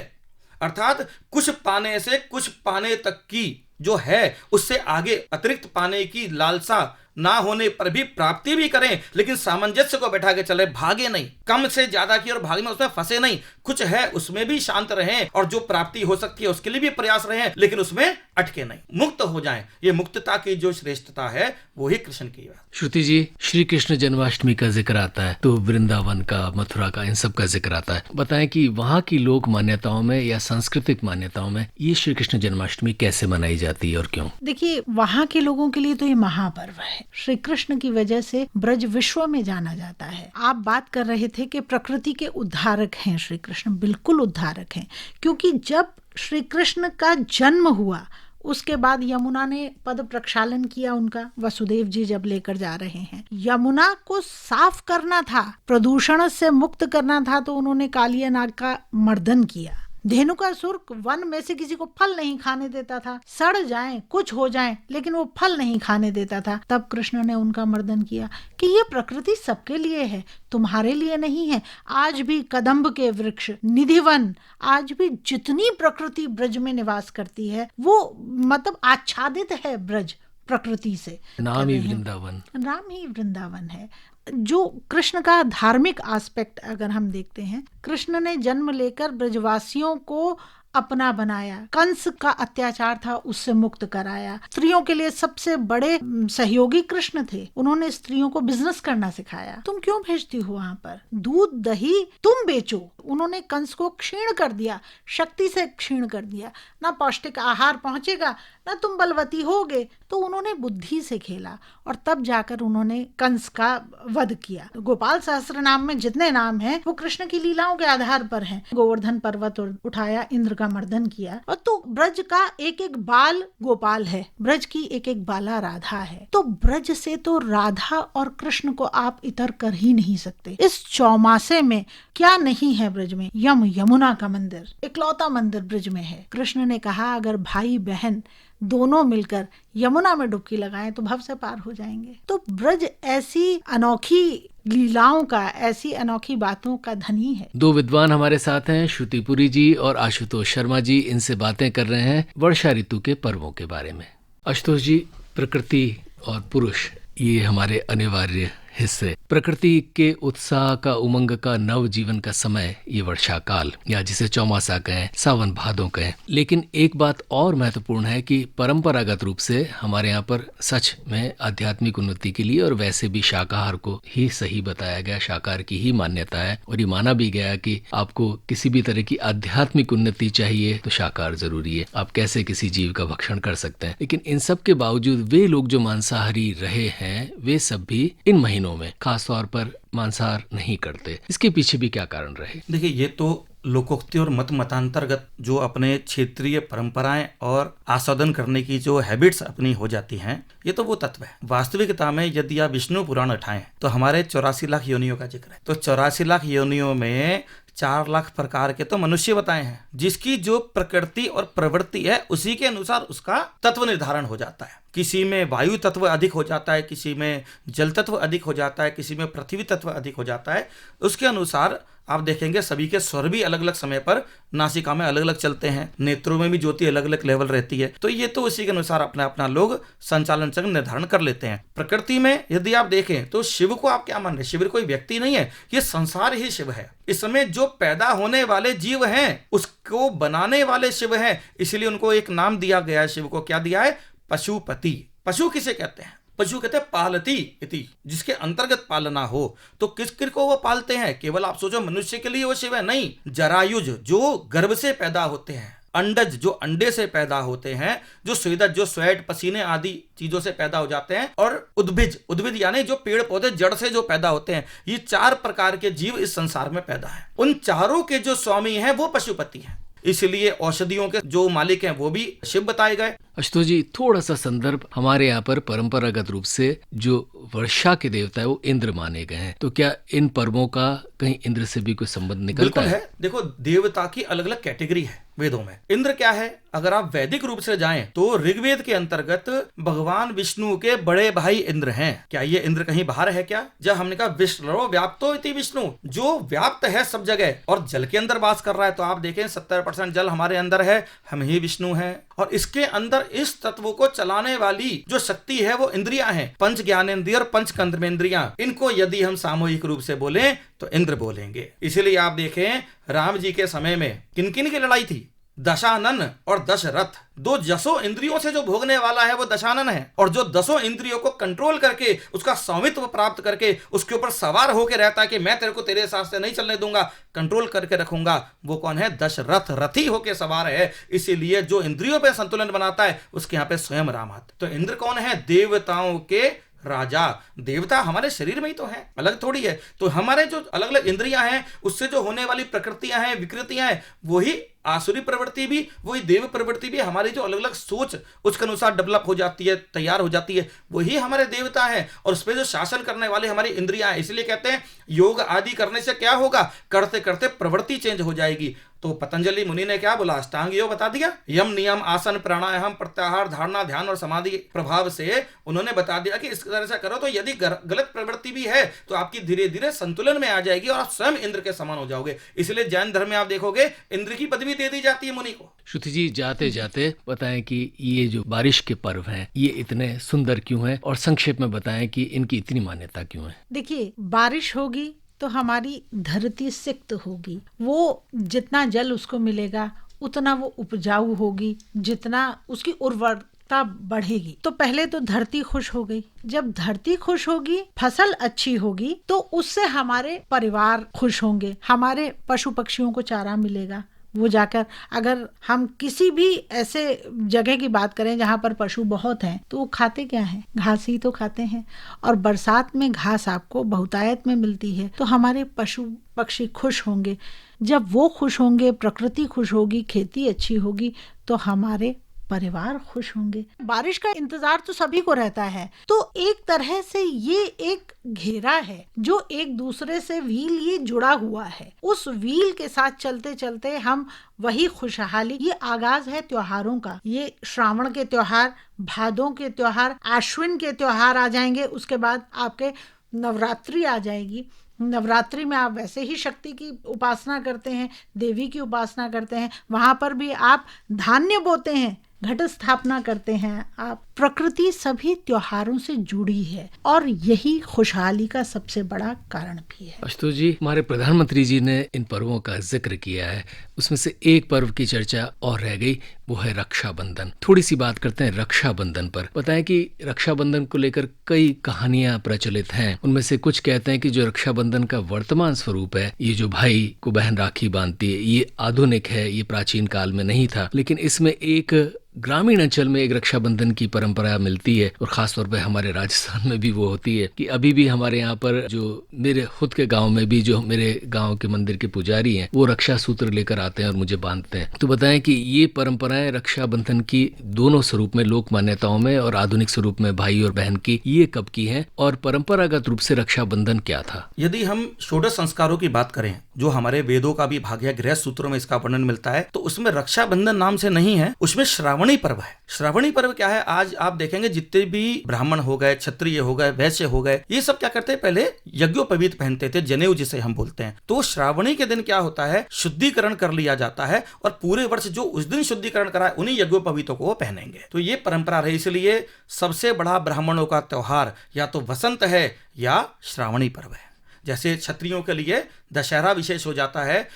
अर्थात कुछ पाने से कुछ पाने तक की जो है, उससे आगे अतिरिक्त पाने की लालसा ना होने पर भी प्राप्ति भी करें, लेकिन सामंजस्य को बैठा के चले, भागे नहीं, कम से ज्यादा की और भाग में उसमें फंसे नहीं, कुछ है उसमें भी शांत रहें, और जो प्राप्ति हो सकती है उसके लिए भी प्रयास रहें, लेकिन उसमें अटके नहीं, मुक्त हो जाएं। ये मुक्तता की जो श्रेष्ठता है वो ही कृष्ण की है। श्रुति जी, श्री कृष्ण जन्माष्टमी का जिक्र आता है तो वृंदावन का, मथुरा का, इन सब का जिक्र आता है। बताएं कि वहाँ की लोक मान्यताओं में या सांस्कृतिक मान्यताओं में ये श्री कृष्ण जन्माष्टमी कैसे मनाई जाती है और क्यों? देखिए, वहाँ के लोगों के लिए तो ये महापर्व है। श्री कृष्ण की वजह से ब्रज विश्व में जाना जाता है। आप बात कर रहे थे कि प्रकृति के उद्धारक हैं श्री कृष्ण, बिल्कुल उद्धारक हैं, क्योंकि जब श्री कृष्ण का जन्म हुआ उसके बाद यमुना ने पद प्रक्षालन किया उनका, वसुदेव जी जब लेकर जा रहे हैं, यमुना को साफ करना था, प्रदूषण से मुक्त करना था, तो उन्होंने कालिया नाग का मर्दन किया। धेनुकासुर वन में से किसी को फल नहीं खाने देता था, सड़ जाएं, कुछ हो जाएं, लेकिन वो फल नहीं खाने देता था। तब कृष्ण ने उनका मर्दन किया कि ये प्रकृति सबके लिए है, तुम्हारे लिए नहीं है। आज भी कदम्ब के वृक्ष, निधिवन, आज भी जितनी प्रकृति ब्रज में निवास करती है वो मतलब आच्छादित है ब्रज प्रकृति से। नाम ही वृंदावन, नाम ही वृंदावन है। जो कृष्ण का धार्मिक एस्पेक्ट अगर हम देखते हैं, कृष्ण ने जन्म लेकर ब्रजवासियों को अपना बनाया, कंस का अत्याचार था उससे मुक्त कराया, स्त्रियों के लिए सबसे बड़े सहयोगी कृष्ण थे, उन्होंने स्त्रियों को बिजनेस करना सिखाया। तुम क्यों भेजती हो वहां पर, दूध दही तुम बेचो। उन्होंने कंस को क्षीण कर दिया, शक्ति से क्षीण कर दिया, ना पौष्टिक आहार पहुंचेगा ना तुम बलवती होगे। तो उन्होंने बुद्धि से खेला और तब जाकर उन्होंने कंस का वध किया। गोपाल सहस्त्र नाम में जितने नाम हैं वो कृष्ण की लीलाओं के आधार पर हैं। गोवर्धन पर्वत उठाया, इंद्र का मर्दन किया, और तो ब्रज का एक एक बाल गोपाल है, ब्रज की एक एक बाला राधा है। तो ब्रज से तो राधा और कृष्ण को आप इतर कर ही नहीं सकते। इस चौमासे में क्या नहीं है ब्रज में? यमुना का मंदिर, इकलौता मंदिर ब्रज में है। कृष्ण ने कहा अगर भाई बहन दोनों मिलकर यमुना में डुबकी लगाएं तो भव से पार हो जाएंगे। तो ब्रज ऐसी अनोखी लीलाओं का, ऐसी अनोखी बातों का धनी है। दो विद्वान हमारे साथ हैं, श्रुतिपुरी जी और आशुतोष शर्मा जी। इनसे बातें कर रहे हैं वर्षा ऋतु के पर्वों के बारे में। आशुतोष जी, प्रकृति और पुरुष ये हमारे अनिवार्य हिस्से। प्रकृति के उत्साह का, उमंग का, नव जीवन का समय ये वर्षा काल, या जिसे चौमासा कहें, सावन भादों कहें। लेकिन एक बात और महत्वपूर्ण है कि परंपरागत रूप से हमारे यहाँ पर सच में आध्यात्मिक उन्नति के लिए और वैसे भी शाकाहार को ही सही बताया गया, शाकाहार की ही मान्यता है और ये माना भी गया कि आपको किसी भी तरह की आध्यात्मिक उन्नति चाहिए तो शाकाहार जरूरी है। आप कैसे किसी जीव का भक्षण कर सकते हैं। लेकिन इन सब के बावजूद वे लोग जो मांसाहारी रहे हैं वे सब भी इन महीनों में खासतौर पर मांसाहार नहीं करते। इसके पीछे भी क्या कारण रहे? देखिए, ये तो लोकोक्ति और मतांतर्गत जो अपने क्षेत्रीय परंपराएं और आस्वादन करने की जो हैबिट्स अपनी हो जाती हैं, ये तो वो तत्व है। वास्तविकता में यदि आप विष्णु पुराण उठाएं तो हमारे 84 लाख योनियों का जिक्र है। तो 84 लाख योनियों में 4 लाख प्रकार के तो मनुष्य बताए हैं, जिसकी जो प्रकृति और प्रवृत्ति है उसी के अनुसार उसका तत्व निर्धारण हो जाता है। किसी में वायु तत्व अधिक हो जाता है, किसी में जल तत्व अधिक हो जाता है, किसी में पृथ्वी तत्व अधिक हो जाता है। उसके अनुसार आप देखेंगे सभी के स्वर भी अलग अलग समय पर नासिका में अलग अलग चलते हैं, नेत्रों में भी ज्योति अलग अलग लेवल रहती है। तो ये तो उसी के अनुसार अपना अपना लोग संचालन चक्र निर्धारण कर लेते हैं। प्रकृति में यदि आप देखें तो शिव को आप क्या मान रहे हैं? शिव कोई व्यक्ति नहीं है, ये संसार ही शिव है। इस समय जो पैदा होने वाले जीव हैं उसको बनाने वाले शिव हैं, इसलिए उनको एक नाम दिया गया है। शिव को क्या दिया है? पशुपति। पशु किसे कहते हैं? पशु कहते हैं पालती इति, जिसके अंतर्गत पालना हो। तो किस को वो पालते हैं? केवल आप सोचो मनुष्य के लिए वो शिव है? नहीं। जरायुज जो गर्भ से पैदा होते हैं, अंडज जो अंडे से पैदा होते हैं, जो स्वेदज जो स्वेट पसीने आदि चीजों से पैदा हो जाते हैं, और उद्भिज उद्भिज यानी जो पेड़ पौधे जड़ से जो पैदा होते हैं, ये 4 प्रकार के जीव इस संसार में पैदा हैं। उन चारों के जो स्वामी हैं वो पशुपति हैं, इसलिए औषधियों के जो मालिक हैं वो भी शिव बताए गए। आशुतोष जी, थोड़ा सा संदर्भ, हमारे यहाँ पर परंपरागत रूप से जो वर्षा के देवता है वो इंद्र माने गए हैं, तो क्या इन पर्वों का कहीं इंद्र से भी कोई संबंध निकलता है? देखो, देवता की अलग अलग कैटेगरी है वेदों में। इंद्र क्या है? अगर आप वैदिक रूप से जाएं तो ऋग्वेद के अंतर्गत भगवान विष्णु के बड़े भाई इंद्र हैं। क्या ये इंद्र कहीं बाहर है क्या? जब हमने कहा विष्णु व्याप्तो इति विष्णु, जो व्याप्त है सब जगह और जल के अंदर वास कर रहा है, तो आप देखें 70% जल हमारे अंदर है, हम ही विष्णु हैं। और इसके अंदर इस तत्व को चलाने वाली जो शक्ति है वो इंद्रियां हैं, पंच ज्ञानेंद्रिय और पंच कर्मेंद्रियां। इनको यदि हम सामूहिक रूप से बोलें तो इंद्र बोलेंगे। इसीलिए आप देखें राम जी के समय में किन किन की लड़ाई थी? दशानन और दशरथ। 2 10 इंद्रियों से जो भोगने वाला है वो दशानन है, और जो 10 इंद्रियों को कंट्रोल करके उसका स्वामित्व प्राप्त करके उसके ऊपर सवार होकर रहता है कि मैं तेरे को तेरे साथ से नहीं चलने दूंगा, कंट्रोल करके रखूंगा, वो कौन है? दशरथ। रथी होके सवार है। इसीलिए जो इंद्रियों पे संतुलन बनाता है उसके यहाँ पे स्वयं राम आते। तो इंद्र कौन है? देवताओं के राजा। देवता हमारे शरीर में ही तो है, अलग थोड़ी है। तो हमारे जो अलग अलग इंद्रियां हैं उससे जो होने वाली प्रकृतियां हैं, विकृतियां हैं, वही आसुरी प्रवृत्ति भी, वही देव प्रवृत्ति भी, हमारी जो अलग अलग सोच उसके अनुसार डेवलप हो जाती है, तैयार हो जाती है, वही हमारे देवता है। और उस पर जो शासन करने वाले हमारी इंद्रियां हैं। इसलिए कहते हैं योग आदि करने से क्या होगा? करते करते प्रवृत्ति चेंज हो जाएगी। तो पतंजलि मुनि ने क्या बोला? अष्टांग योग बता दिया। यम नियम आसन प्राणायाम प्रत्याहार धारणा ध्यान और समाधि प्रभाव से उन्होंने बता दिया कि इस तरह से करो तो यदि गलत प्रवृत्ति भी है तो आपकी धीरे धीरे संतुलन में आ जाएगी और आप स्वयं इंद्र के समान हो जाओगे। इसलिए जैन धर्म में आप देखोगे इंद्र की पदवी दे दी जाती है मुनि को। श्रुति जी, जाते जाते बताएं कि ये जो बारिश के पर्व हैं ये इतने सुंदर क्यों हैं, और संक्षेप में बताएं कि इनकी इतनी मान्यता क्यों है। देखिए, बारिश होगी तो हमारी धरती सिक्त होगी, वो जितना जल उसको मिलेगा उतना वो उपजाऊ होगी, जितना उसकी उर्वरता बढ़ेगी। तो पहले तो धरती खुश हो गई। जब धरती खुश होगी, फसल अच्छी होगी, तो उससे हमारे परिवार खुश होंगे, हमारे पशु पक्षियों को चारा मिलेगा। वो जाकर, अगर हम किसी भी ऐसे जगह की बात करें जहाँ पर पशु बहुत हैं, तो वो खाते क्या हैं? घास ही तो खाते हैं। और बरसात में घास आपको बहुतायत में मिलती है, तो हमारे पशु पक्षी खुश होंगे। जब वो खुश होंगे, प्रकृति खुश होगी, खेती अच्छी होगी, तो हमारे परिवार खुश होंगे। बारिश का इंतजार तो सभी को रहता है। तो एक तरह से ये एक घेरा है जो एक दूसरे से व्हील ये जुड़ा हुआ है। उस व्हील के साथ चलते चलते हम वही खुशहाली, ये आगाज है त्योहारों का। ये श्रावण के त्योहार, भादों के त्योहार, आश्विन के त्योहार आ जाएंगे, उसके बाद आपके नवरात्रि आ जाएगी। नवरात्रि में आप वैसे ही शक्ति की उपासना करते हैं, देवी की उपासना करते हैं। वहां पर भी आप धान्य बोते हैं, घट स्थापना करते हैं आप, प्रकृति सभी त्योहारों से जुड़ी है और यही खुशहाली का सबसे बड़ा कारण भी है। आशुतोष जी, हमारे प्रधानमंत्री जी ने इन पर्वों का जिक्र किया है, उसमें से एक पर्व की चर्चा और रह गई, वो है रक्षाबंधन। थोड़ी सी बात करते हैं रक्षाबंधन पर। बताएं कि रक्षाबंधन को लेकर कई कहानियां प्रचलित हैं। उनमें से कुछ कहते हैं कि जो रक्षाबंधन का वर्तमान स्वरूप है, ये जो भाई को बहन राखी बांधती है, ये आधुनिक है, ये प्राचीन काल में नहीं था। लेकिन इसमें एक ग्रामीण अंचल में एक रक्षाबंधन की परंपरा मिलती है और खासतौर पर हमारे राजस्थान में भी वो होती है कि अभी भी हमारे यहाँ पर जो मेरे खुद के गांव में भी जो मेरे गांव के मंदिर के पुजारी हैं, वो रक्षा सूत्र लेकर आते हैं और मुझे बांधते हैं। तो बताएं कि ये परंपराएं रक्षाबंधन की दोनों स्वरूप में, लोक मान्यताओं में और आधुनिक स्वरूप में भाई और बहन की, ये कब की है और परंपरागत रूप से रक्षाबंधन क्या था? यदि हम षोडश संस्कारों की बात करें, जो हमारे वेदों का भी भाग है, गृह सूत्रों में इसका वर्णन मिलता है, तो उसमें रक्षाबंधन नाम से नहीं है, उसमें श्रावणी पर्व है। श्रावणी पर्व क्या है? आज आप देखेंगे जितने भी ब्राह्मण हो गए, क्षत्रिय हो गए, वैश्य हो गए, ये सब क्या करते हैं, पहले यज्ञोपवीत पहनते थे, जनेऊ जिसे हम बोलते हैं। तो श्रावणी के दिन क्या होता है, शुद्धिकरण कर लिया जाता है और पूरे वर्ष जो उस दिन शुद्धिकरण करा है उन्हीं यज्ञोपवीतों को वो पहनेंगे। तो ये परंपरा रही। इसलिए सबसे बड़ा ब्राह्मणों का त्योहार या तो वसंत है या श्रावणी पर्व है। जैसे क्षत्रियों के लिए दशहरा विशेष हो जाता है,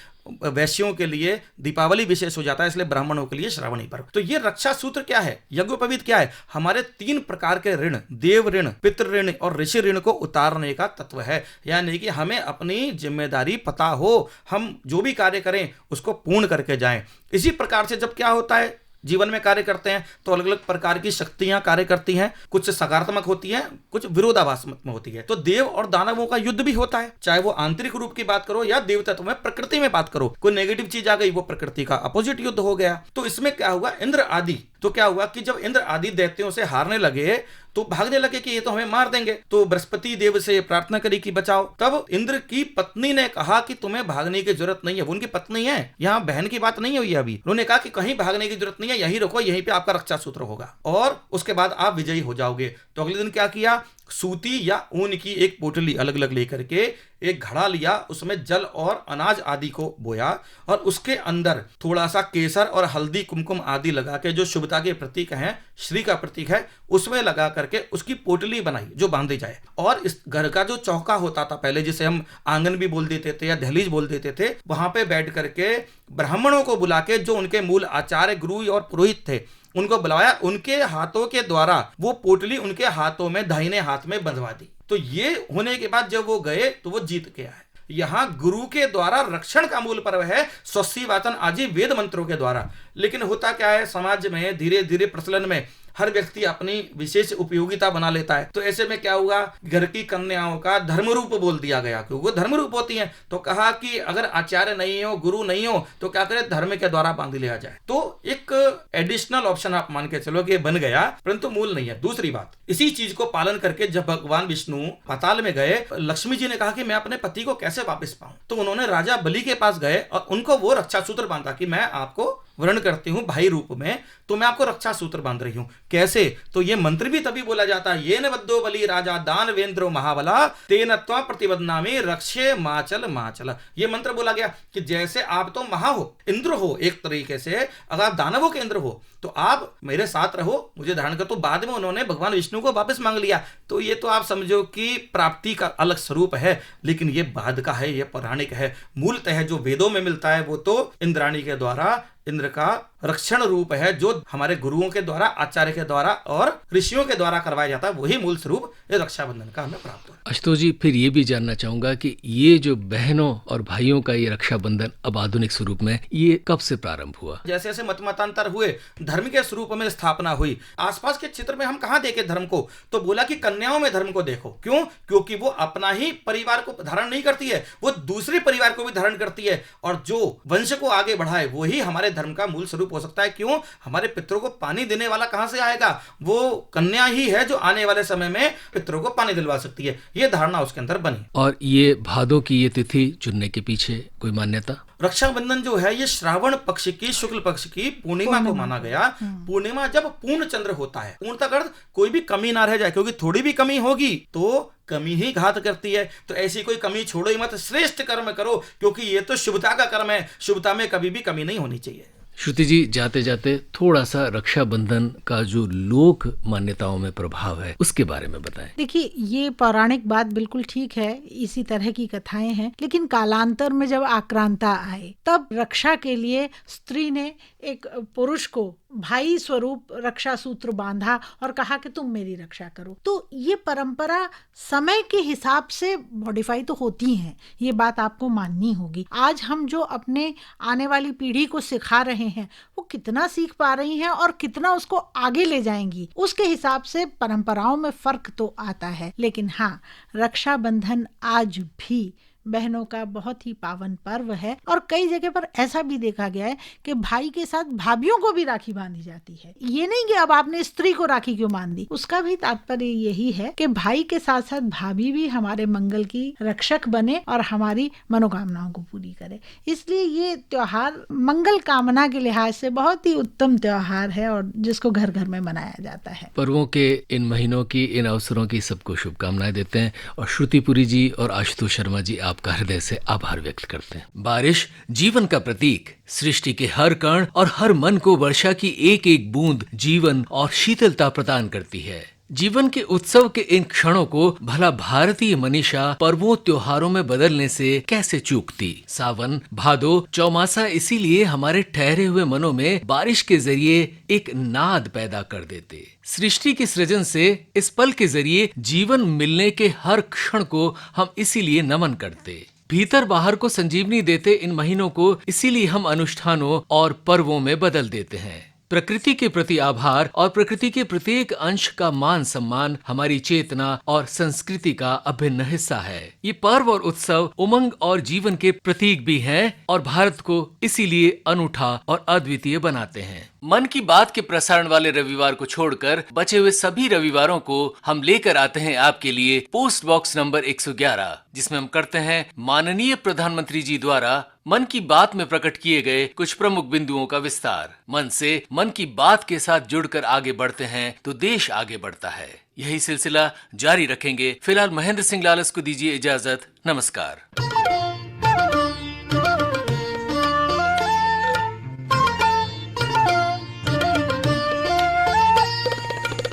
वैश्यों के लिए दीपावली विशेष हो जाता है, इसलिए ब्राह्मणों के लिए श्रावणी पर्व। तो ये रक्षा सूत्र क्या है, यज्ञोपवीत क्या है? हमारे 3 प्रकार के ऋण, देव ऋण, पितृ ऋण और ऋषि ऋण को उतारने का तत्व है। यानी कि हमें अपनी जिम्मेदारी पता हो, हम जो भी कार्य करें उसको पूर्ण करके जाएं। इसी प्रकार से जब क्या होता है, जीवन में कार्य करते हैं तो अलग अलग प्रकार की शक्तियां कार्य करती हैं, कुछ सकारात्मक होती हैं, कुछ विरोधाभासात्मक होती है। तो देव और दानवों का युद्ध भी होता है, चाहे वो आंतरिक रूप की बात करो या देव तत्व में प्रकृति में बात करो। कोई नेगेटिव चीज आ गई, वो प्रकृति का अपोजिट युद्ध हो गया। तो इसमें क्या हुआ, इंद्र आदि, तो क्या हुआ कि जब इंद्र आदि दैत्यों से हारने लगे तो भागने लगे कि ये तो हमें मार देंगे। तो बृहस्पति देव से प्रार्थना करी कि बचाओ। तब इंद्र की पत्नी ने कहा कि तुम्हें भागने की जरूरत नहीं है। वो उनकी पत्नी है, यहाँ बहन की बात नहीं हुई अभी। उन्होंने कहा कि कहीं भागने की जरूरत नहीं है, यहीं रखो, यहीं पे आपका रक्षा सूत्र होगा और उसके बाद आप विजयी हो जाओगे। तो अगले दिन क्या किया, सूती या ऊन की एक पोटली अलग अलग लेकर के एक घड़ा लिया, उसमें जल और अनाज आदि को बोया और उसके अंदर थोड़ा सा केसर और हल्दी कुमकुम आदि लगा के, जो शुभता के प्रतीक हैं, श्री का प्रतीक है, उसमें लगा करके उसकी पोटली बनाई जो बांधी जाए। और इस घर का जो चौका होता था पहले, जिसे हम आंगन भी बोल देते थे या दहलीज बोल देते थे, वहां पे बैठ करके ब्राह्मणों को बुला के, जो उनके मूल आचार्य गुरु और पुरोहित थे, उनको बुलाया। उनके हाथों के द्वारा वो पोटली उनके हाथों में, दाहिने हाथ में बंधवा दी। तो ये होने के बाद जब वो गए तो वो जीत के आए। यहां गुरु के द्वारा रक्षण का मूल पर्व है, स्वस्ति वाचन आदि वेद मंत्रों के द्वारा। लेकिन होता क्या है, समाज में धीरे धीरे प्रचलन में हर व्यक्ति अपनी विशेष उपयोगिता बना लेता है। तो ऐसे में क्या हुआ, घर की कन्याओं का धर्म रूप बोल दिया गया, क्योंकि वो धर्म रूप होती हैं। तो कहा कि अगर आचार्य नहीं हो, गुरु नहीं हो, तो क्या करें, धर्म के द्वारा बांध लिया जाए। तो एक एडिशनल ऑप्शन आप मान के चलो कि बन गया, परंतु मूल नहीं है। दूसरी बात, इसी चीज को पालन करके जब भगवान विष्णु पाताल में गए, लक्ष्मी जी ने कहा कि मैं अपने पति को कैसे वापस पाऊं। तो उन्होंने राजा बलि के पास गए और उनको वो रक्षा सूत्र बांधा कि मैं आपको वर्ण करती हूं भाई रूप में, तो मैं आपको रक्षा सूत्र बांध रही हूं। कैसे? तो ये मंत्र भी तभी बोला जाता है, ये न बद्धो बलि राजा दानवेंद्रो महाबला तेन त्वा प्रतिबद्धनामि रक्षे माचल माचल। ये मंत्र बोला गया कि जैसे आप तो महा हो, इंद्र हो एक तरीके से, अगर आप दानवों के इंद्र हो तो आप मेरे साथ रहो, मुझे धारण कर। तो बाद में उन्होंने भगवान विष्णु को वापस मांग लिया। तो ये तो आप समझो कि प्राप्ति का अलग स्वरूप है, लेकिन ये बाद का है, ये पौराणिक है। मूलतः जो वेदों में मिलता है वो तो इंद्राणी के द्वारा, इंद्र का रक्षण रूप है, जो हमारे गुरुओं के द्वारा, आचार्य के द्वारा और ऋषियों के द्वारा करवाया जाता है, वही मूल स्वरूप रक्षाबंधन का हमें प्राप्त हुआ। आशुतोष जी, फिर ये भी जानना चाहूंगा कि ये जो बहनों और भाइयों का ये रक्षाबंधन अब आधुनिक स्वरूप में, ये कब से प्रारंभ हुआ? जैसे जैसे मतमतांतर हुए, धर्म के स्वरूप में स्थापना हुई। आसपास के क्षेत्र में हम कहाँ देखे धर्म को, तो बोला कि कन्याओं में धर्म को देखो। क्यों? क्योंकि वो अपना ही परिवार को धारण नहीं करती है, वो दूसरे परिवार को भी धारण करती है, और जो वंश को आगे बढ़ाए वही हमारे धर्म का मूल स्वरूप हो सकता है। क्यों? हमारे पितरों को पानी देने वाला कहां से आएगा? वो कन्या ही है जो आने वाले समय में पितरों को पानी दिलवा सकती है। ये धारणा उसके अंदर बनी। और ये भादों की ये तिथि चुनने के पीछे कोई मान्यता? रक्षाबंधन जो है ये श्रावण पक्ष की शुक्ल पक्ष की पूर्णिमा को माना गया। पूर्णिमा जब पूर्ण चंद्र होता है, पूर्णता का अर्थ कोई भी कमी ना रह जाए, क्योंकि थोड़ी भी कमी होगी तो कमी ही घात करती है। तो ऐसी कोई कमी छोड़ो ही मत, श्रेष्ठ कर्म करो, क्योंकि ये तो शुभता का कर्म है। शुभता में कभी भी कमी नहीं होनी चाहिए। श्रुति जी, जाते जाते थोड़ा सा रक्षाबंधन का जो लोक मान्यताओं में प्रभाव है उसके बारे में बताएं। देखिए, ये पौराणिक बात बिल्कुल ठीक है, इसी तरह की कथाएं हैं, लेकिन कालांतर में जब आक्रांता आए तब रक्षा के लिए स्त्री ने एक पुरुष को भाई स्वरूप रक्षा सूत्र बांधा और कहा कि तुम मेरी रक्षा करो। तो ये परंपरा समय के हिसाब से मॉडिफाई तो होती है, ये बात आपको माननी होगी। आज हम जो अपने आने वाली पीढ़ी को सिखा रहे हैं वो कितना सीख पा रही हैं और कितना उसको आगे ले जाएंगी, उसके हिसाब से परंपराओं में फर्क तो आता है। लेकिन हाँ, रक्षाबंधन आज भी बहनों का बहुत ही पावन पर्व है और कई जगह पर ऐसा भी देखा गया है कि भाई के साथ भाभियों को भी राखी बांधी जाती है। ये नहीं कि अब आपने स्त्री को राखी क्यों बांध दी, उसका भी तात्पर्य यही है कि भाई के साथ साथ भाभी भी हमारे मंगल की रक्षक बने और हमारी मनोकामनाओं को पूरी करे। इसलिए ये त्योहार मंगल कामना के लिहाज से बहुत ही उत्तम त्योहार है और जिसको घर घर में मनाया जाता है। पर्वों के इन महीनों की, इन अवसरों की सबको शुभकामनाएं देते हैं और श्रुतिपुरी जी और आशुतोष शर्मा जी आपका हृदय से आभार व्यक्त करते हैं। बारिश जीवन का प्रतीक, सृष्टि के हर कण और हर मन को वर्षा की एक एक बूंद जीवन और शीतलता प्रदान करती है। जीवन के उत्सव के इन क्षणों को भला भारतीय मनीषा पर्वों त्योहारों में बदलने से कैसे चूकती। सावन, भादो, चौमासा इसीलिए हमारे ठहरे हुए मनों में बारिश के जरिए एक नाद पैदा कर देते। सृष्टि के सृजन से इस पल के जरिए जीवन मिलने के हर क्षण को हम इसीलिए नमन करते। भीतर बाहर को संजीवनी देते इन महीनों को इसीलिए हम अनुष्ठानों और पर्वों में बदल देते हैं। प्रकृति के प्रति आभार और प्रकृति के प्रत्येक अंश का मान सम्मान हमारी चेतना और संस्कृति का अभिन्न हिस्सा है। ये पर्व और उत्सव उमंग और जीवन के प्रतीक भी हैं और भारत को इसीलिए अनूठा और अद्वितीय बनाते हैं। मन की बात के प्रसारण वाले रविवार को छोड़कर बचे हुए सभी रविवारों को हम लेकर आते हैं आपके लिए पोस्ट बॉक्स नंबर 111, जिसमें हम करते हैं माननीय प्रधानमंत्री जी द्वारा मन की बात में प्रकट किए गए कुछ प्रमुख बिंदुओं का विस्तार। मन से मन की बात के साथ जुड़कर आगे बढ़ते हैं तो देश आगे बढ़ता है। यही सिलसिला जारी रखेंगे। फिलहाल महेंद्र सिंह लालस को दीजिए इजाजत। नमस्कार।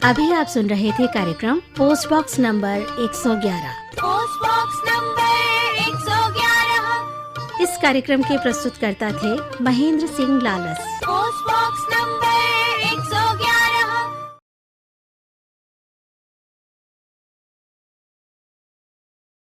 अभी आप सुन रहे थे कार्यक्रम post box number 111। Post box number 111। इस कार्यक्रम के प्रस्तुतकर्ता थे Mahendra Singh Lalas. Post box number